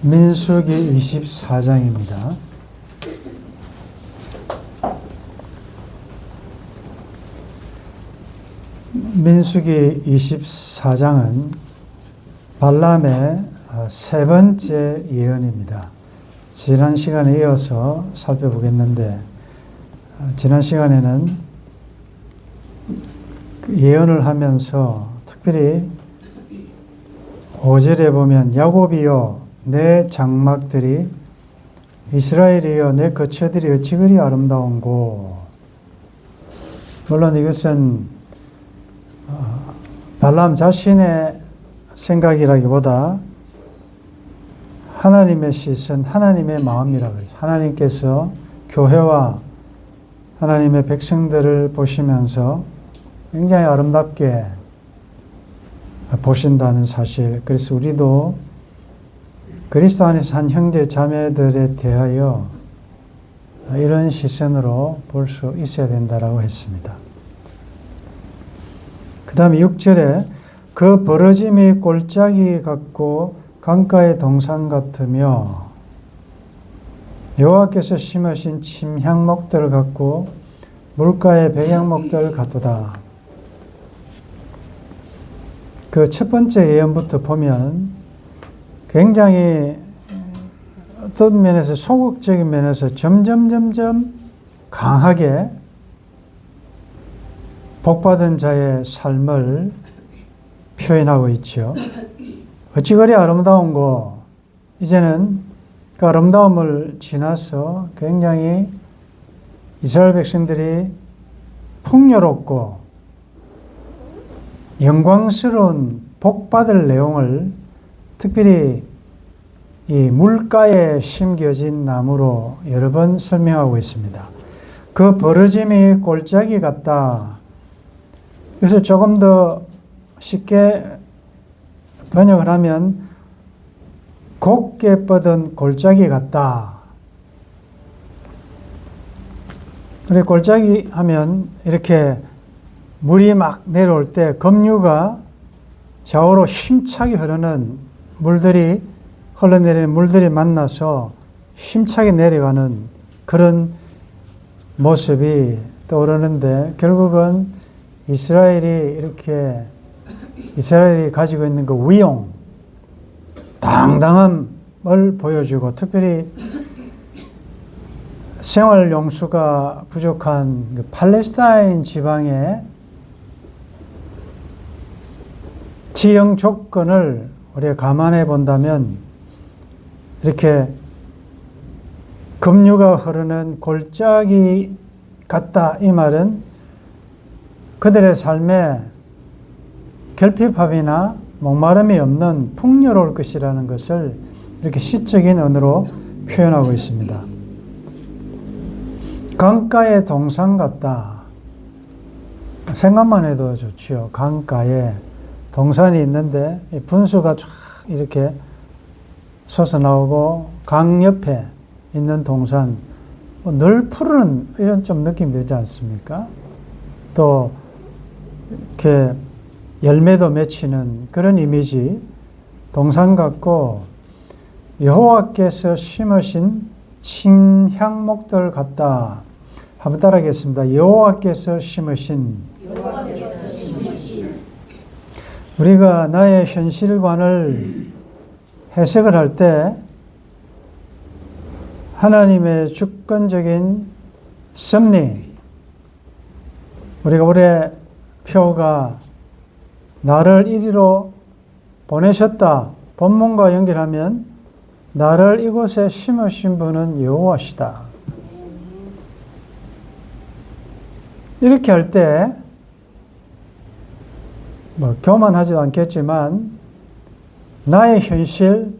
민수기 24장입니다. 민수기 24장은 발람의 세 번째 예언입니다. 지난 시간에 이어서 살펴보겠는데, 지난 시간에는 예언을 하면서 특별히 5절에 보면 야곱이여 내 장막들이 이스라엘이여 내 거처들이 어찌 그리 아름다운고. 물론 이것은 발람 자신의 생각이라기보다 하나님의 시선, 하나님의 마음이라고 그러죠. 하나님께서 교회와 하나님의 백성들을 보시면서 굉장히 아름답게 보신다는 사실. 그래서 우리도 그리스도 안에서 한 형제 자매들에 대하여 이런 시선으로 볼 수 있어야 된다라고 했습니다. 그 다음에 6절에 그 벌어짐이 골짜기 같고 강가의 동산 같으며 여호와께서 심으신 침향목들 같고 물가의 백향목들 같도다. 그 첫 번째 예언부터 보면 굉장히 어떤 면에서 소극적인 면에서 점점 강하게 복받은 자의 삶을 표현하고 있죠. 어찌 그리 아름다운고. 이제는 그 아름다움을 지나서 굉장히 이스라엘 백성들이 풍요롭고 영광스러운 복받을 내용을 특별히 이 물가에 심겨진 나무로 여러 번 설명하고 있습니다. 그 벌어짐이 골짜기 같다. 그래서 조금 더 쉽게 번역을 하면 곱게 뻗은 골짜기 같다. 그래, 골짜기 하면 이렇게 물이 막 내려올 때 급류가 좌우로 힘차게 흐르는 물들이 흘러내리는 물들이 만나서 힘차게 내려가는 그런 모습이 떠오르는데, 결국은 이스라엘이 가지고 있는 그 위용, 당당함을 보여주고, 특별히 생활 용수가 부족한 그 팔레스타인 지방의 지형 조건을 우리가 감안해 본다면 이렇게 급류가 흐르는 골짜기 같다. 이 말은 그들의 삶에 결핍함이나 목마름이 없는 풍요로울 것이라는 것을 이렇게 시적인 언어로 표현하고 있습니다. 강가의 동산 같다. 생각만 해도 좋지요. 강가에 동산이 있는데 분수가 쫙 이렇게 솟아나오고 강 옆에 있는 동산, 늘 푸른 이런 좀 느낌 들지 않습니까? 또 이렇게 열매도 맺히는 그런 이미지, 동산 같고 여호와께서 심으신 침향목들 같다. 한번 따라하겠습니다. 여호와께서 심으신. 우리가 나의 현실관을 해석을 할 때 하나님의 주권적인 섭리, 우리가 올해 표가 나를 이리로 보내셨다. 본문과 연결하면 나를 이곳에 심으신 분은 여호와시다. 이렇게 할 때 교만하지도 않겠지만 나의 현실,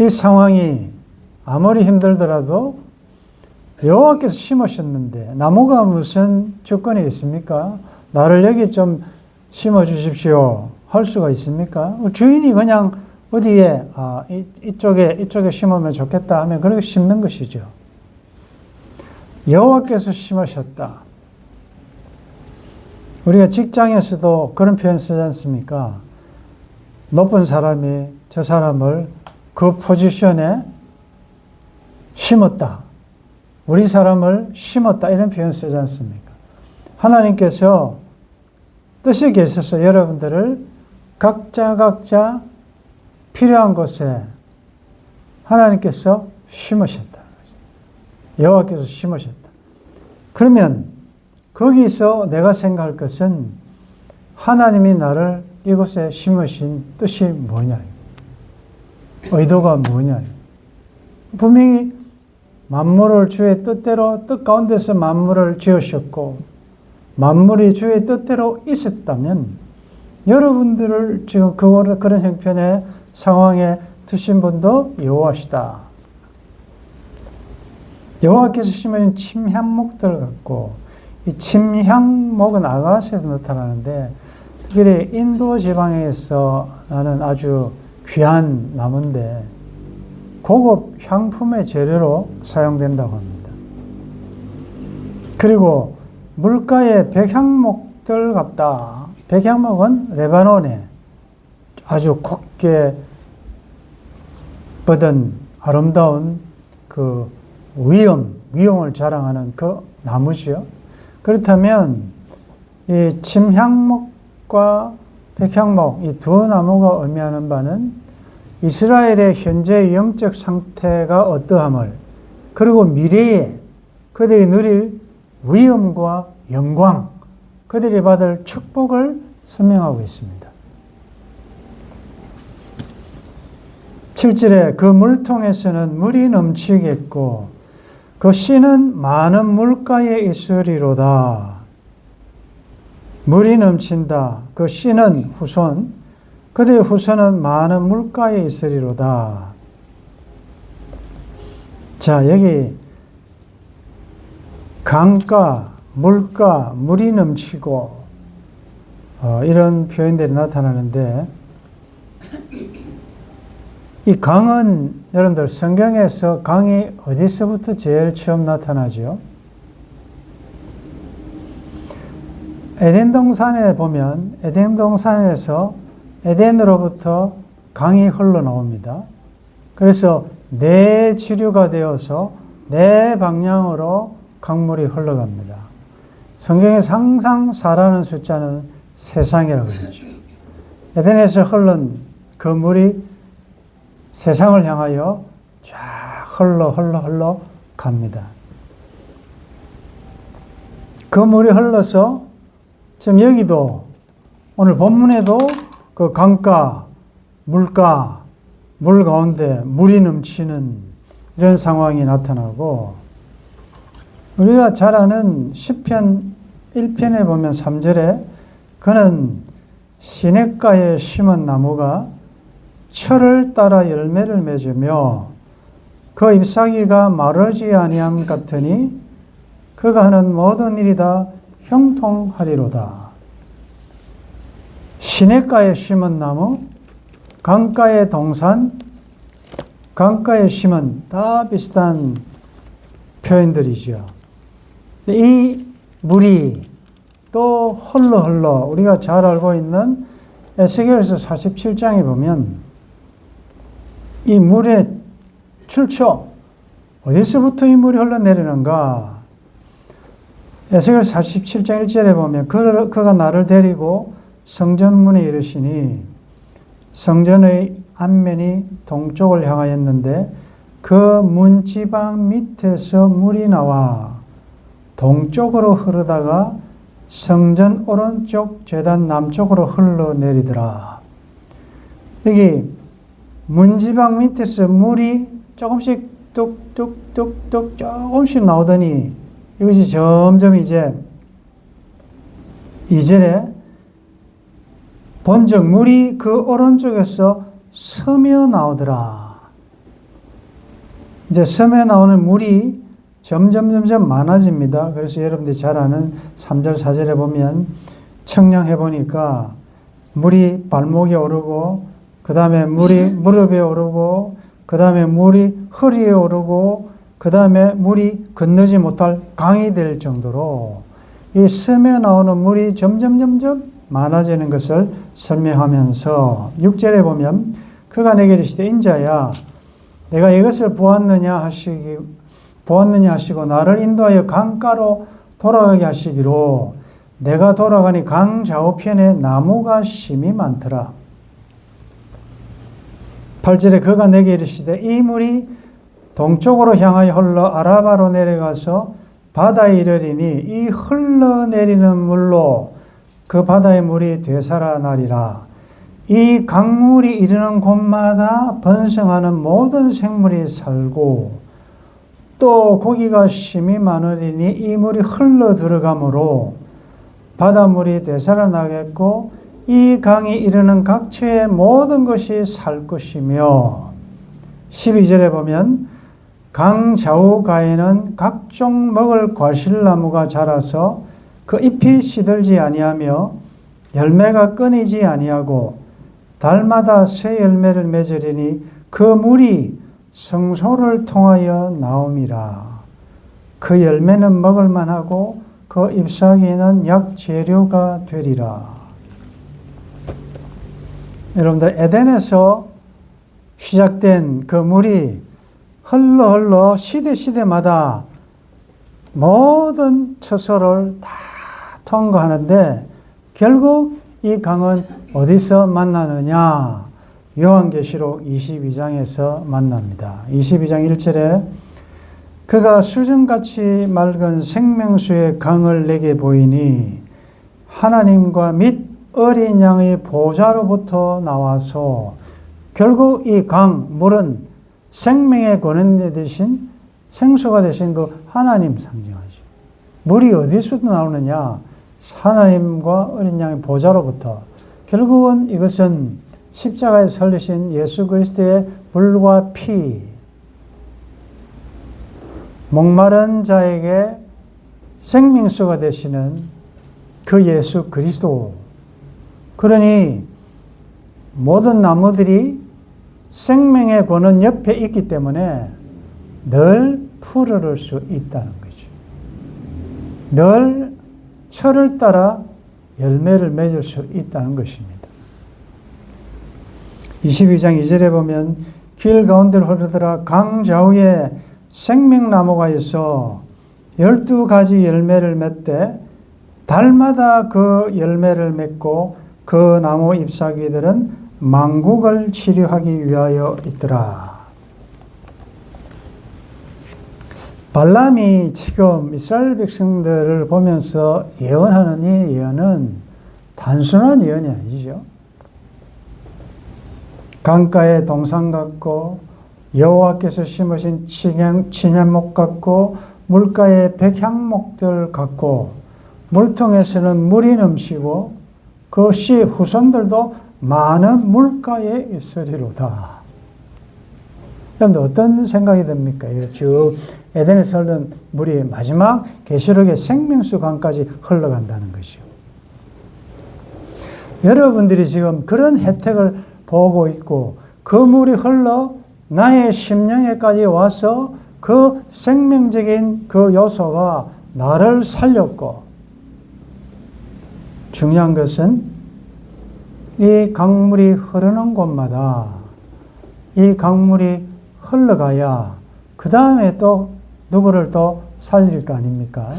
이 상황이 아무리 힘들더라도 여호와께서 심으셨는데 나무가 무슨 주권이 있습니까? 나를 여기 좀 심어 주십시오 할 수가 있습니까? 주인이 그냥 어디에 이쪽에 심으면 좋겠다 하면 그렇게 심는 것이죠. 여호와께서 심으셨다. 우리가 직장에서도 그런 표현 쓰지 않습니까? 높은 사람이 저 사람을 그 포지션에 심었다. 우리 사람을 심었다. 이런 표현 쓰지 않습니까? 하나님께서 뜻이 계셔서 여러분들을 각자 필요한 곳에 하나님께서 심으셨다. 여호와께서 심으셨다. 그러면 거기서 내가 생각할 것은 하나님이 나를 이곳에 심으신 뜻이 뭐냐? 의도가 뭐냐? 분명히 만물을 주의 뜻대로 뜻 가운데서 만물을 지으셨고 만물이 주의 뜻대로 있었다면 여러분들을 지금 그런 형편의 상황에 두신 분도 여호와시다. 여호와께서 심으신 침향목들을 갖고 이 침향목은 아가스에서 나타나는데 특별히 인도 지방에서 나는 아주 귀한 나무인데 고급 향품의 재료로 사용된다고 합니다. 그리고 물가의 백향목들 같다. 백향목은 레바논에 아주 곱게 뻗은 아름다운 그 위용을 자랑하는 그 나무지요. 그렇다면 이 침향목과 백향목 이 두 나무가 의미하는 바는 이스라엘의 현재 영적 상태가 어떠함을 그리고 미래에 그들이 누릴 위엄과 영광, 그들이 받을 축복을 설명하고 있습니다. 7절에 그 물통에서는 물이 넘치겠고 그 씨는 많은 물가에 있으리로다. 물이 넘친다. 그 씨는 후손, 그들의 후손은 많은 물가에 있으리로다. 자, 여기 강가, 물가, 물이 넘치고 이런 표현들이 나타나는데 이 강은 여러분들 성경에서 강이 어디서부터 제일 처음 나타나죠? 에덴 동산에 보면 에덴 동산에서 에덴으로부터 강이 흘러나옵니다. 그래서 네 지류가 되어서 네 방향으로 강물이 흘러갑니다. 성경에서 항상 4라는 숫자는 세상이라고 그러죠. 에덴에서 흐른 그 물이 세상을 향하여 쫙 흘러 갑니다. 그 물이 흘러서 지금 여기도 오늘 본문에도 그 강가, 물가, 물 가운데 물이 넘치는 이런 상황이 나타나고 우리가 잘 아는 시편 1편에 보면 3절에 그는 시냇가에 심은 나무가 철을 따라 열매를 맺으며 그 잎사귀가 마르지 아니함 같으니 그가 하는 모든 일이 다 형통하리로다. 시냇가에 심은 나무, 강가의 동산, 강가에 심은 다 비슷한 표현들이죠. 이 물이 또 흘러 우리가 잘 알고 있는 에스겔서 47장에 보면 이 물의 출처, 어디서부터 이 물이 흘러내리는가? 에스겔서 47장 1절에 보면 그가 나를 데리고 성전문에 이르시니 성전의 앞면이 동쪽을 향하였는데 그 문지방 밑에서 물이 나와 동쪽으로 흐르다가 성전 오른쪽 제단 남쪽으로 흘러내리더라. 여기 문지방 밑에서 물이 조금씩 뚝뚝뚝뚝 조금씩 나오더니 이것이 점점 이제 2절에 본즉 물이 그 오른쪽에서 서며 나오더라. 이제 서며 나오는 물이 점점 많아집니다. 그래서 여러분들이 잘 아는 3절 4절에 보면 청량해 보니까 물이 발목에 오르고 그 다음에 물이 무릎에 오르고 그 다음에 물이 허리에 오르고 그 다음에 물이 건너지 못할 강이 될 정도로 이 섬에 나오는 물이 점점 많아지는 것을 설명하면서 6절에 보면 그가 내게 이르시되 인자야 내가 이것을 보았느냐 하시고 나를 인도하여 강가로 돌아가게 하시기로 내가 돌아가니 강 좌우편에 나무가 심이 많더라. 8절에 그가 내게 이르시되 이 물이 동쪽으로 향하여 흘러 아라바로 내려가서 바다에 이르리니 이 흘러내리는 물로 그 바다의 물이 되살아나리라. 이 강물이 이르는 곳마다 번성하는 모든 생물이 살고 또 고기가 심이 많으리니 이 물이 흘러 들어가므로 바닷물이 되살아나겠고 이 강이 이르는 각처의 모든 것이 살 것이며 12절에 보면 강 좌우가에는 각종 먹을 과실나무가 자라서 그 잎이 시들지 아니하며 열매가 끊이지 아니하고 달마다 새 열매를 맺으리니 그 물이 성소를 통하여 나옴이라. 그 열매는 먹을 만하고 그 잎사귀는 약재료가 되리라. 여러분들 에덴에서 시작된 그 물이 흘러 시대마다 모든 처소를 다 통과하는데 결국 이 강은 어디서 만나느냐? 요한계시록 22장에서 만납니다. 22장 1절에 그가 수정같이 맑은 생명수의 강을 내게 보이니 하나님과 및 어린 양의 보좌로부터 나와서 결국 이 강, 물은 생명의 권한 되신 생수가 되신 그 하나님 상징하죠. 물이 어디서 나오느냐? 하나님과 어린 양의 보좌로부터. 결국은 이것은 십자가에 설리신 예수 그리스도의 물과 피, 목마른 자에게 생명수가 되시는 그 예수 그리스도. 그러니 모든 나무들이 생명의 권은 옆에 있기 때문에 늘 푸르를 수 있다는 거죠. 늘 철을 따라 열매를 맺을 수 있다는 것입니다. 22장 2절에 보면 길 가운데로 흐르더라 강 좌우에 생명나무가 있어 12가지 열매를 맺되 달마다 그 열매를 맺고 그 나무 잎사귀들은 만국을 치료하기 위하여 있더라. 발람이 지금 이스라엘 백성들을 보면서 예언하는 이 예언은 단순한 예언이 아니죠. 강가에 동산 같고 여호와께서 심으신 침향목 같고 물가에 백향목들 같고 물통에서는 물이 넘치고 그 씨 후손들도 많은 물가에 있으리로다. 그런데 어떤 생각이 듭니까? 쭉 에덴에서 흐르는 물이 마지막 계시록의 생명수 강까지 흘러간다는 것이요. 여러분들이 지금 그런 혜택을 보고 있고 그 물이 흘러 나의 심령에까지 와서 그 생명적인 그 요소가 나를 살렸고 중요한 것은 이 강물이 흐르는 곳마다 이 강물이 흘러가야 그 다음에 또 누구를 또 살릴 거 아닙니까?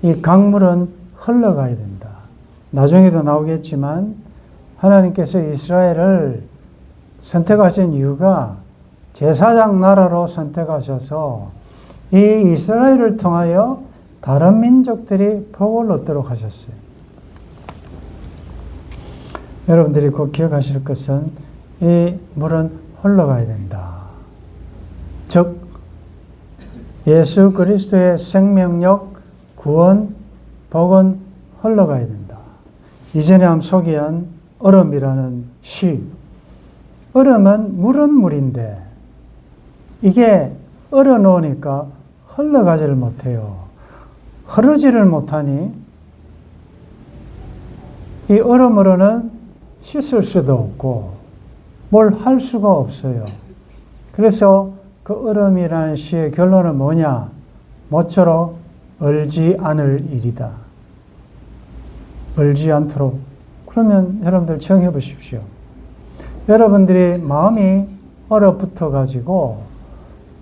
이 강물은 흘러가야 된다. 나중에도 나오겠지만 하나님께서 이스라엘을 선택하신 이유가 제사장 나라로 선택하셔서 이 이스라엘을 통하여 다른 민족들이 복을 얻도록 하셨어요. 여러분들이 꼭 기억하실 것은 이 물은 흘러가야 된다. 즉 예수 그리스도의 생명력, 구원, 복은 흘러가야 된다. 이전에 한번 소개한 얼음이라는 시. 얼음은 물은 물인데 이게 얼어 놓으니까 흘러가지를 못해요. 흐르지를 못하니 이 얼음으로는 씻을 수도 없고 뭘 할 수가 없어요. 그래서 그 얼음이라는 시의 결론은 뭐냐? 모쪼록 얼지 않을 일이다. 얼지 않도록. 그러면 여러분들 정해 보십시오. 여러분들이 마음이 얼어붙어 가지고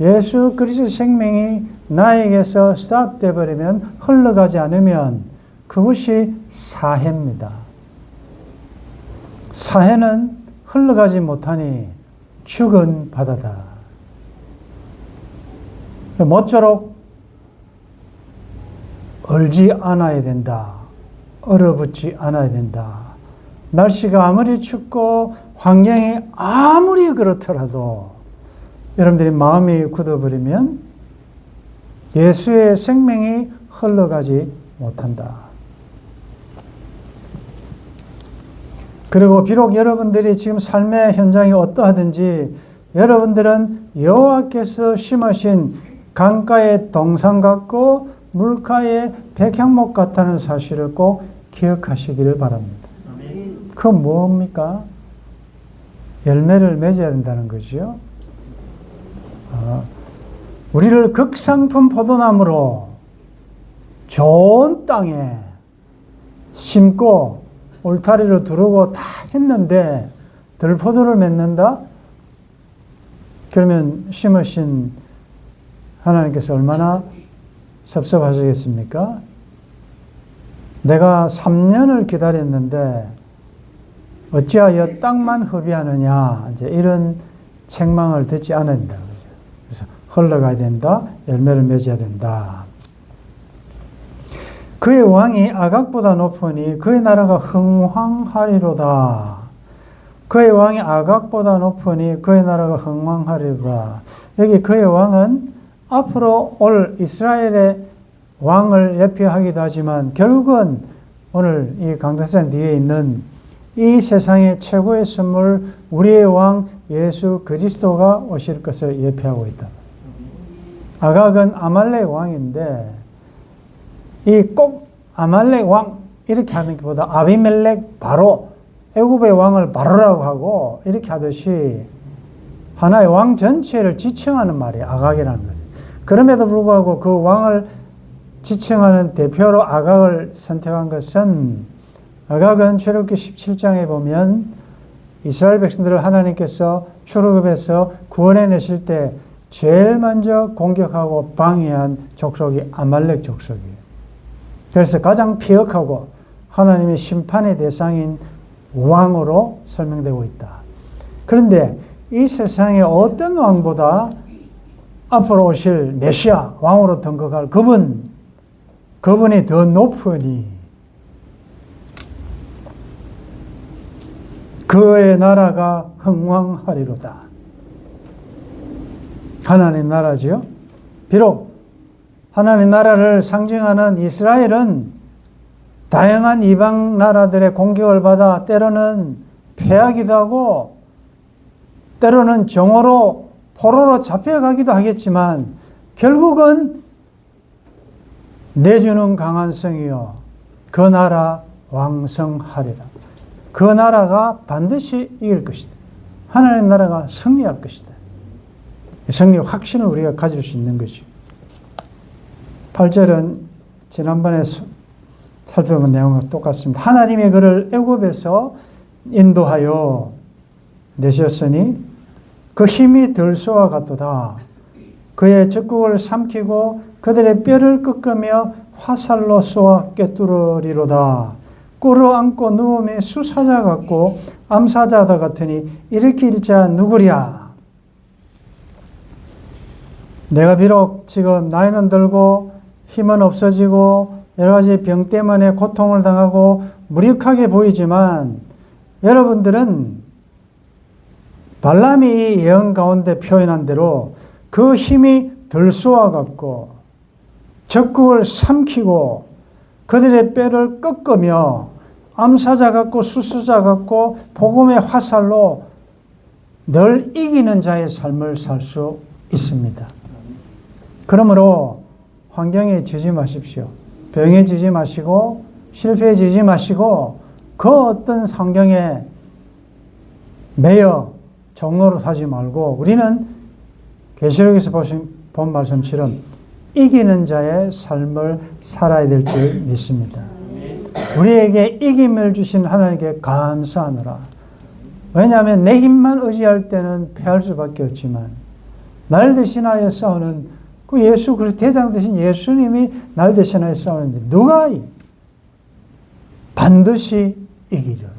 예수 그리스도의 생명이 나에게서 스탑돼 버리면, 흘러가지 않으면 그것이 사해입니다. 사해는 흘러가지 못하니 죽은 바다다. 모쪼록 얼지 않아야 된다. 얼어붙지 않아야 된다. 날씨가 아무리 춥고 환경이 아무리 그렇더라도 여러분들이 마음이 굳어버리면 예수의 생명이 흘러가지 못한다. 그리고 비록 여러분들이 지금 삶의 현장이 어떠하든지 여러분들은 여호와께서 심으신 강가의 동산 같고 물가의 백향목 같다는 사실을 꼭 기억하시기를 바랍니다. 그건 뭡니까? 열매를 맺어야 된다는 거죠. 우리를 극상품 포도나무로 좋은 땅에 심고 울타리로 두르고 다 했는데 들포도를 맺는다? 그러면 심으신 하나님께서 얼마나 섭섭하시겠습니까? 내가 3년을 기다렸는데 어찌하여 땅만 허비하느냐, 이제 이런 책망을 듣지 않아야 된다. 그래서 흘러가야 된다. 열매를 맺어야 된다. 그의 왕이 아각보다 높으니 그의 나라가 흥왕하리로다. 그의 왕이 아각보다 높으니 그의 나라가 흥왕하리로다. 여기 그의 왕은 앞으로 올 이스라엘의 왕을 예표하기도 하지만 결국은 오늘 이 강대상 뒤에 있는 이 세상의 최고의 선물, 우리의 왕 예수 그리스도가 오실 것을 예표하고 있다. 아각은 아말렉 왕인데 이 꼭 아말렉 왕 이렇게 하는 것보다 아비멜렉 바로, 애굽의 왕을 바로라고 하고 이렇게 하듯이 하나의 왕 전체를 지칭하는 말이 아각이라는 것이에요. 그럼에도 불구하고 그 왕을 지칭하는 대표로 아각을 선택한 것은, 아각은 출애굽기 17장에 보면 이스라엘 백성들을 하나님께서 출애굽에서 구원해내실 때 제일 먼저 공격하고 방해한 족속이 아말렉 족속이에요. 그래서 가장 피역하고 하나님의 심판의 대상인 왕으로 설명되고 있다. 그런데 이 세상에 어떤 왕보다 앞으로 오실 메시아, 왕으로 등극할 그분이 더 높으니 그의 나라가 흥왕하리로다. 하나님 나라지요. 비록 하나님 나라를 상징하는 이스라엘은 다양한 이방 나라들의 공격을 받아 때로는 패하기도 하고 때로는 정오로 포로로 잡혀가기도 하겠지만 결국은 내주는 강한 성이요 그 나라 왕성하리라. 그 나라가 반드시 이길 것이다. 하나님 나라가 승리할 것이다. 승리 확신을 우리가 가질 수 있는 거죠. 8절은 지난번에 살펴본 내용과 똑같습니다. 하나님의 그를 애굽에서 인도하여 내셨으니 그 힘이 들소와 같도다. 그의 적국을 삼키고 그들의 뼈를 꺾으며 화살로 쏘아 꿰뚫으리로다. 꿇어 앉고 누움이 수사자 같고 암사자다 같으니 일으킬 자 누구랴. 내가 비록 지금 나이는 들고 힘은 없어지고 여러 가지 병 때문에 고통을 당하고 무력하게 보이지만 여러분들은 발람이 예언 가운데 표현한 대로 그 힘이 들소와 같고 적국을 삼키고 그들의 뼈를 꺾으며 암사자 같고 수수자 같고 복음의 화살로 늘 이기는 자의 삶을 살 수 있습니다. 그러므로 환경에 지지 마십시오. 병에 지지 마시고 실패에 지지 마시고 그 어떤 환경에 매여 종로로 사지 말고 우리는 계시록에서 본 말씀처럼 이기는 자의 삶을 살아야 될 줄 믿습니다. 우리에게 이김을 주신 하나님께 감사하노라. 왜냐하면 내 힘만 의지할 때는 패할 수밖에 없지만 날 대신하여 싸우는 그 예수 그리스도 대장 되신 예수님이 날 대신하여 싸우는데 누가 반드시 이기리로다.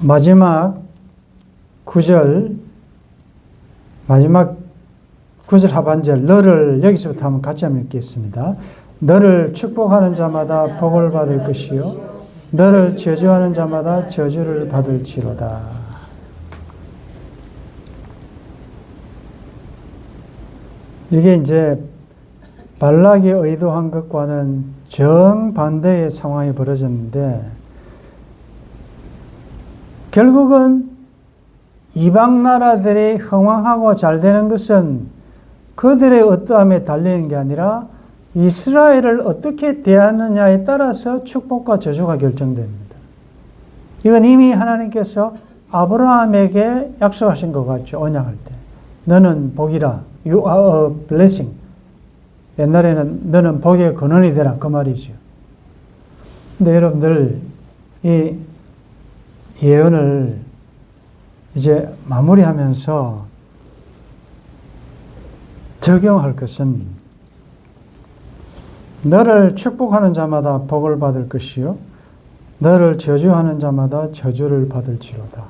마지막 구절 하반절 너를 여기서부터 한번 같이 한번 읽겠습니다. 너를 축복하는 자마다 복을 받을 것이요 너를 저주하는 자마다 저주를 받을지로다. 이게 이제 발락이 의도한 것과는 정반대의 상황이 벌어졌는데 결국은 이방 나라들이 흥왕하고 잘 되는 것은 그들의 어떠함에 달리는 게 아니라 이스라엘을 어떻게 대하느냐에 따라서 축복과 저주가 결정됩니다. 이건 이미 하나님께서 아브라함에게 약속하신 것 같죠. 언약할 때. 너는 복이라. You are a blessing. 옛날에는 너는 복의 근원이 되라. 그 말이죠. 근데 여러분들 이 예언을 이제 마무리하면서 적용할 것은 너를 축복하는 자마다 복을 받을 것이요 너를 저주하는 자마다 저주를 받을지로다.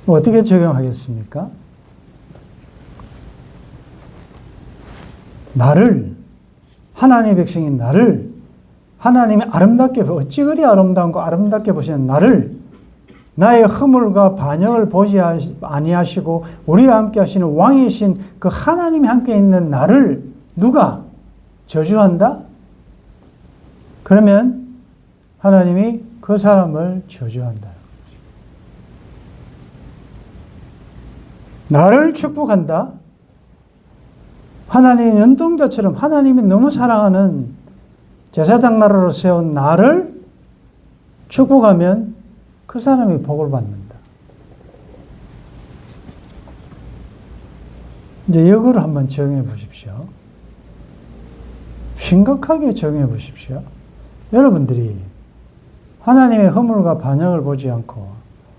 어떻게 적용하겠습니까? 나를 하나님의 백성인 나를 하나님이 아름답게 어찌 그리 아름다운 거 아름답게 보시는 나를 나의 허물과 반역을 보지 아니하시고 우리와 함께 하시는 왕이신 그 하나님이 함께 있는 나를 누가 저주한다? 그러면 하나님이 그 사람을 저주한다. 나를 축복한다? 하나님의 눈동자처럼 하나님이 너무 사랑하는 제사장 나라로 세운 나를 축복하면 그 사람이 복을 받는다. 이제 이거를 한번 적용해 보십시오. 심각하게 적용해 보십시오. 여러분들이 하나님의 허물과 반역을 보지 않고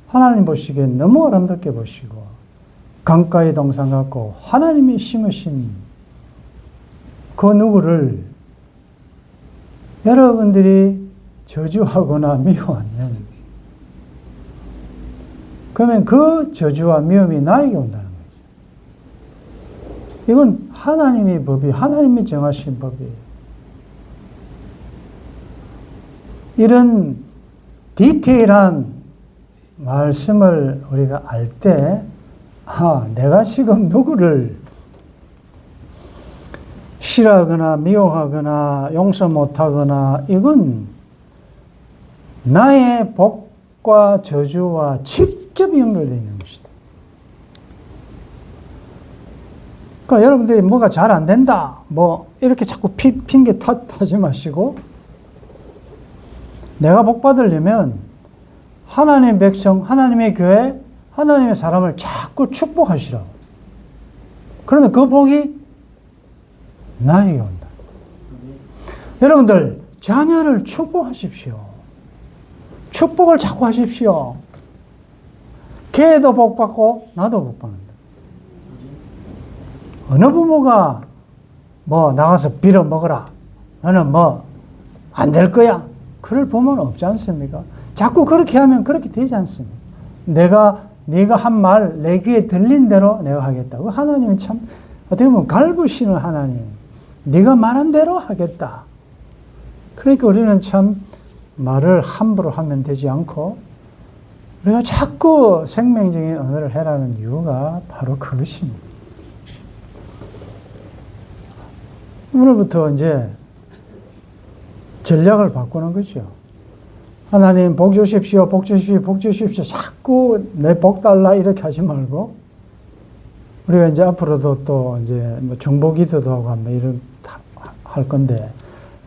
하나님 보시기엔 너무 아름답게 보시고 강가의 동산 같고 하나님이 심으신 그 누구를 여러분들이 저주하거나 미워하면 그러면 그 저주와 미움이 나에게 온다는 거죠. 이건 하나님의 법이 하나님이 정하신 법이에요. 이런 디테일한 말씀을 우리가 알 때 내가 지금 누구를 싫어하거나 미워하거나 용서 못하거나 이건 나의 복과 저주와 직접 연결되어 있는 것이다. 그러니까 여러분들이 뭐가 잘 안 된다 이렇게 자꾸 핑계 탓하지 마시고 내가 복 받으려면 하나님의 백성, 하나님의 교회, 하나님의 사람을 자꾸 축복하시라고. 그러면 그 복이 나에게 온다. 여러분들 자녀를 축복하십시오. 축복을 자꾸 하십시오. 걔도 복 받고 나도 복 받는다. 어느 부모가 나가서 빌어 먹어라. 너는 안 될 거야. 그럴 부모는 없지 않습니까? 자꾸 그렇게 하면 그렇게 되지 않습니까? 네가 한 말 내 귀에 들린 대로 내가 하겠다. 하나님은 참 어떻게 보면 갈구시는 하나님. 네가 말한 대로 하겠다. 그러니까 우리는 참 말을 함부로 하면 되지 않고 우리가 자꾸 생명적인 언어를 해라는 이유가 바로 그것입니다. 오늘부터 이제 전략을 바꾸는 거죠. 하나님 복 주십시오, 복 주십시오, 복 주십시오. 자꾸 내 복 달라 이렇게 하지 말고 우리가 이제 앞으로도 또 이제 중보기도도 하고 한번 이런 할 건데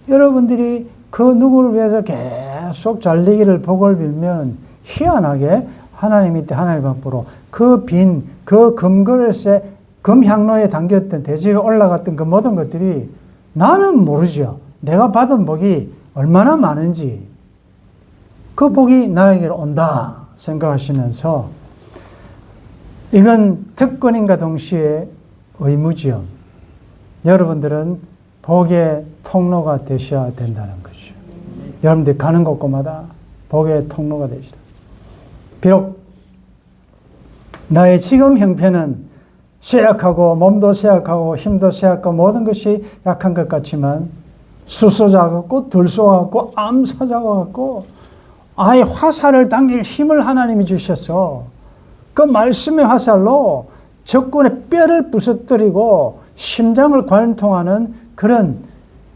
여러분들이 그 누구를 위해서 계속 잘 되기를 복을 빌면 희한하게 하나님 밑에 하나님 앞으로 그 빈 그 금그릇에 금향로에 담겼던 대접에 올라갔던 그 모든 것들이 나는 모르죠. 내가 받은 복이 얼마나 많은지 그 복이 나에게로 온다 생각하시면서 이건 특권인가 동시에 의무지요. 여러분들은 복의 통로가 되셔야 된다는 거죠. 여러분들이 가는 곳곳마다 복의 통로가 되시라. 비록 나의 지금 형편은 쇠약하고 몸도 쇠약하고 힘도 쇠약하고 모든 것이 약한 것 같지만 수소자 같고 들소와 같고 암사자 같고 아예 화살을 당길 힘을 하나님이 주셔서 그 말씀의 화살로 적군의 뼈를 부서뜨리고 심장을 관통하는 그런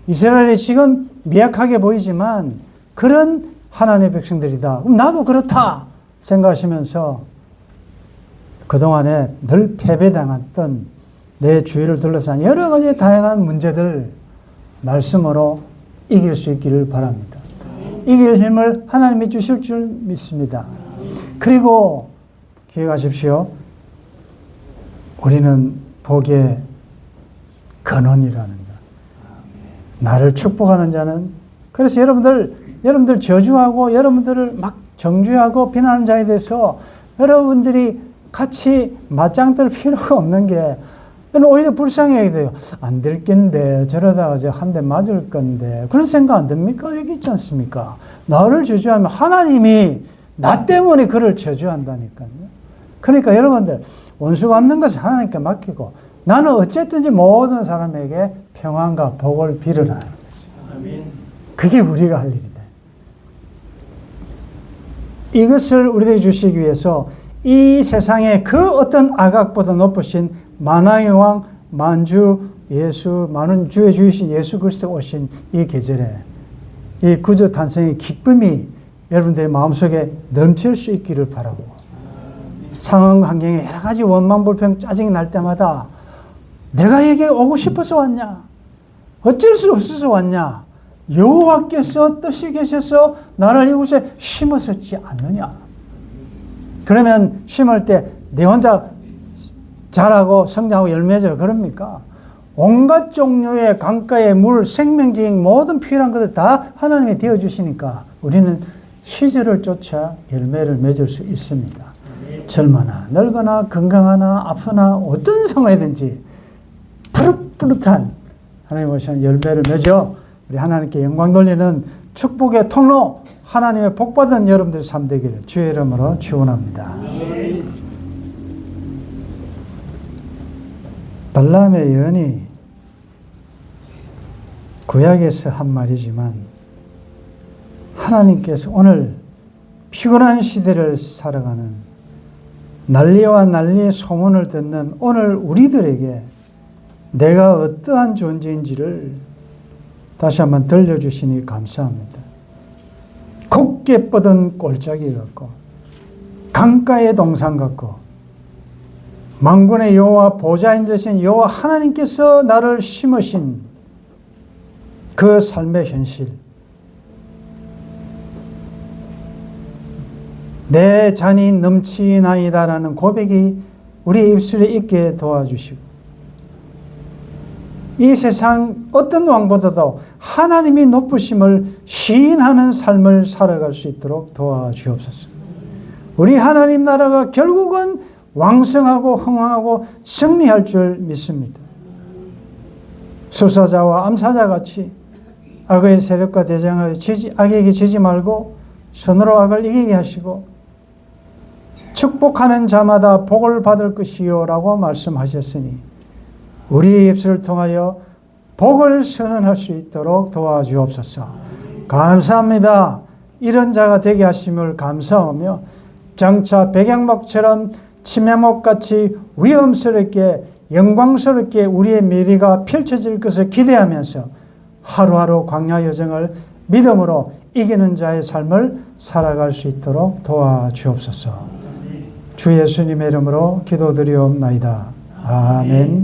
이스라엘이 지금 미약하게 보이지만 그런 하나님의 백성들이다. 그럼 나도 그렇다 생각하시면서 그동안에 늘 패배당했던 내 주위를 둘러싼 여러 가지 다양한 문제들 말씀으로 이길 수 있기를 바랍니다. 이길 힘을 하나님이 주실 줄 믿습니다. 그리고 기억하십시오. 우리는 복의 근원이라는 것. 나를 축복하는 자는 그래서 여러분들 저주하고 여러분들을 막 정죄하고 비난하는 자에 대해서 여러분들이 같이 맞짱 뜰 필요가 없는 게 오히려 불쌍하게 돼요. 안 될 낀데 저러다가 한 대 맞을 건데 그런 생각 안 듭니까? 여기 있지 않습니까? 나를 저주하면 하나님이 나 때문에 그를 저주한다니까요. 그러니까 여러분들 원수가 없는 것을 하나님께 맡기고 나는 어쨌든지 모든 사람에게 평안과 복을 빌으라. 그게 우리가 할 일이다. 이것을 우리에게 주시기 위해서 이 세상의 그 어떤 악악보다 높으신 만왕의 왕 만주 예수 많은 주의 주이신 예수 그리스도가 오신 이 계절에 이 구주 탄생의 기쁨이 여러분들의 마음속에 넘칠 수 있기를 바라고 상황 환경에 여러 가지 원망 불평 짜증이 날 때마다 내가 여기에 오고 싶어서 왔냐? 어쩔 수 없어서 왔냐? 여호와께서 뜻이 계셔서 나를 이곳에 심었었지 않느냐? 그러면 심을 때 내 혼자 자라고 성장하고 열매져라 그럽니까? 온갖 종류의 강가의 물, 생명적인 모든 필요한 것을 다 하나님이 되어주시니까 우리는 시절을 쫓아 열매를 맺을 수 있습니다. 젊거나 늙거나 건강하나 아프나 어떤 상황이든지 푸릇푸릇한 하나님 오시는 열매를 맺어 우리 하나님께 영광 돌리는 축복의 통로 하나님의 복받은 여러분들의 삶 되기를 주의 이름으로 축원합니다. 발람의 예언이 구약에서 한 말이지만 하나님께서 오늘 피곤한 시대를 살아가는 난리와 난리의 소문을 듣는 오늘 우리들에게 내가 어떠한 존재인지를 다시 한번 들려주시니 감사합니다. 곱게 뻗은 골짜기 같고 강가의 동산 같고 만군의 여호와 보좌인 되신 여호와 하나님께서 나를 심으신 그 삶의 현실 내 잔이 넘치나이다라는 고백이 우리 입술에 있게 도와주시고 이 세상 어떤 왕보다도 하나님이 높으심을 시인하는 삶을 살아갈 수 있도록 도와주옵소서. 우리 하나님 나라가 결국은 왕성하고 흥왕하고 승리할 줄 믿습니다. 수사자와 암사자 같이 악의 세력과 대장하여 악에게 지지 말고 선으로 악을 이기게 하시고 축복하는 자마다 복을 받을 것이요 라고 말씀하셨으니 우리의 입술을 통하여 복을 선언할 수 있도록 도와주옵소서. 감사합니다. 이런 자가 되게 하심을 감사하며 장차 백양목처럼 침야목같이 위엄스럽게 영광스럽게 우리의 미래가 펼쳐질 것을 기대하면서 하루하루 광야 여정을 믿음으로 이기는 자의 삶을 살아갈 수 있도록 도와주옵소서. 주 예수님의 이름으로 기도드리옵나이다. 아멘.